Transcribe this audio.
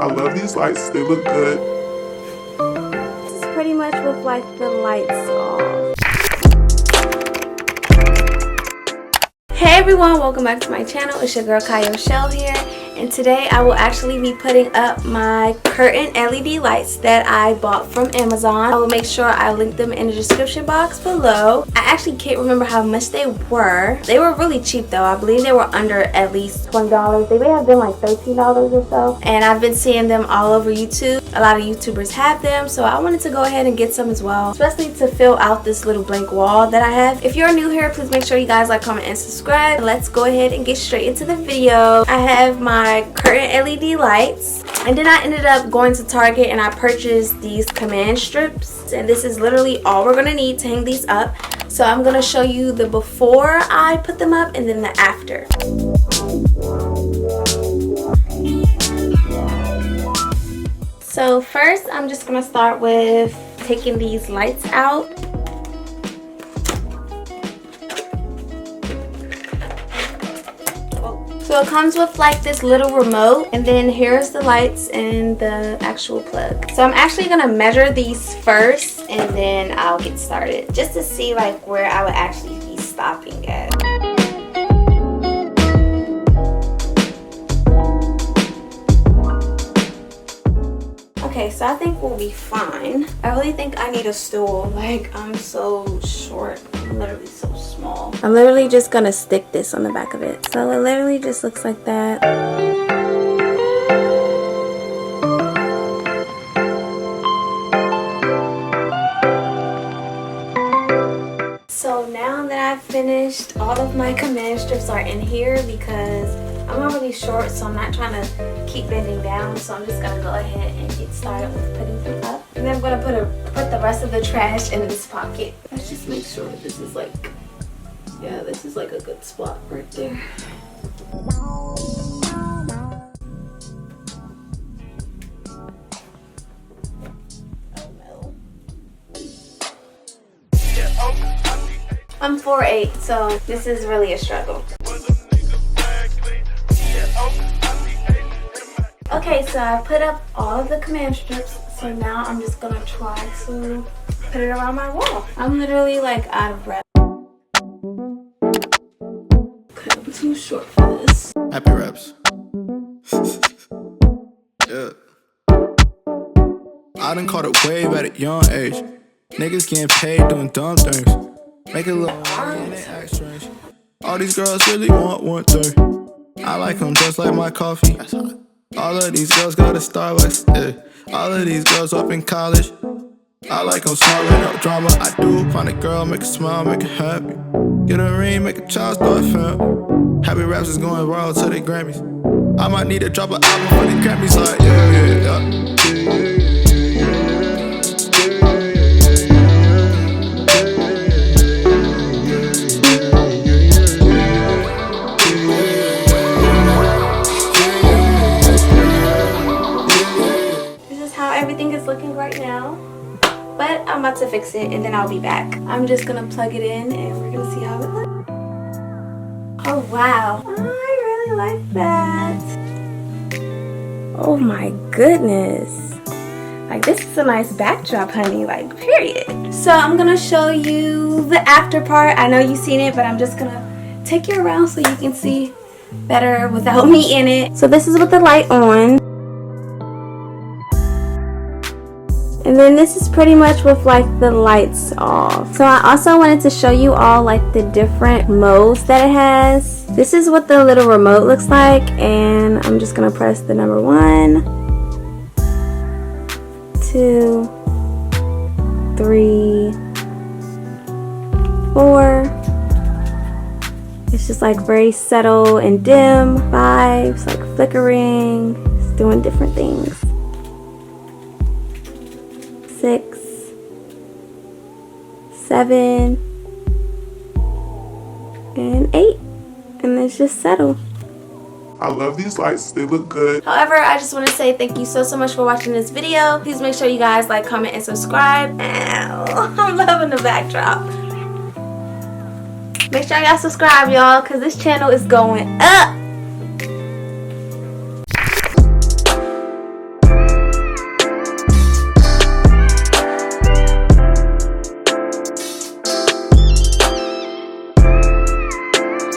I love these lights, they look good. This is pretty much with like the lights off. Hey everyone, welcome back to my channel. It's your girl Kaya Shell here, and today I will actually be putting up my curtain LED lights that I bought from Amazon. I will make sure I link them in the description box below. I actually can't remember how much they were. They were really cheap though. I believe they were under at least $20. They may have been like $13 or so, and I've been seeing them all over YouTube. A lot of YouTubers have them, so I wanted to go ahead and get some as well, especially to fill out this little blank wall that I have. If you're new here, please make sure you guys like, comment, and subscribe. Let's go ahead and get straight into the video. I have my curtain LED lights, and then I ended up going to Target and I purchased these command strips, and this is literally all we're gonna need to hang these up. So I'm gonna show you the before I put them up and then the after. So first I'm just gonna start with taking these lights out. So it comes with like this little remote, and then here's the lights and the actual plug. So I'm actually gonna measure these first and then I'll get started, just to see like where I would actually be stopping at. Okay, so I think we'll be fine. I really think I need a stool. Like, I'm so short. I'm literally so small. I'm literally just gonna stick this on the back of it. So it literally just looks like that. So now that I've finished, all of my command strips are in here because I'm not really short, so I'm not trying to keep bending down. So I'm just gonna go ahead and get started with putting them up. And then I'm gonna put the rest of the trash in this pocket. Let's just make sure this is like, yeah, this is like a good spot right there. I'm 4'8", so this is really a struggle. Okay, so I put up all of the command strips, so now I'm just gonna try to put it around my wall. I'm literally like out of breath. Okay, I'm too short for this. Happy reps. Yeah. I done caught a wave at a young age. Niggas getting paid doing dumb things. Make it look money and they act strange. All these girls really want one thing. I like them just like my coffee. All of these girls go to Starbucks, yeah. All of these girls up in college. I like them small, no drama. I do find a girl, make her smile, make her happy. Get a ring, make a child start family. Happy raps is going viral to the Grammys. I might need to drop an album for the Grammys, like yeah. Everything is looking right now, but I'm about to fix it and then I'll be back. I'm just gonna plug it in and we're gonna see how it looks. Oh wow, I really like that. Oh my goodness, like this is a nice backdrop, honey, like period. So I'm gonna show you the after part. I know you've seen it, but I'm just gonna take you around so you can see better without me in it. So this is with the light on. And then this is pretty much with like the lights off. So I also wanted to show you all like the different modes that it has. This is what the little remote looks like, and I'm just gonna press the number 1, 2, 3, 4. It's just like very subtle and dim vibes, like flickering. It's doing different things. 6, 7, and 8, and it's just settled. I love these lights, they look good. However, I just want to say thank you so much for watching this video. Please make sure you guys like, comment, and subscribe. Ow, I'm loving the backdrop. Make sure y'all subscribe, y'all, because this channel is going up.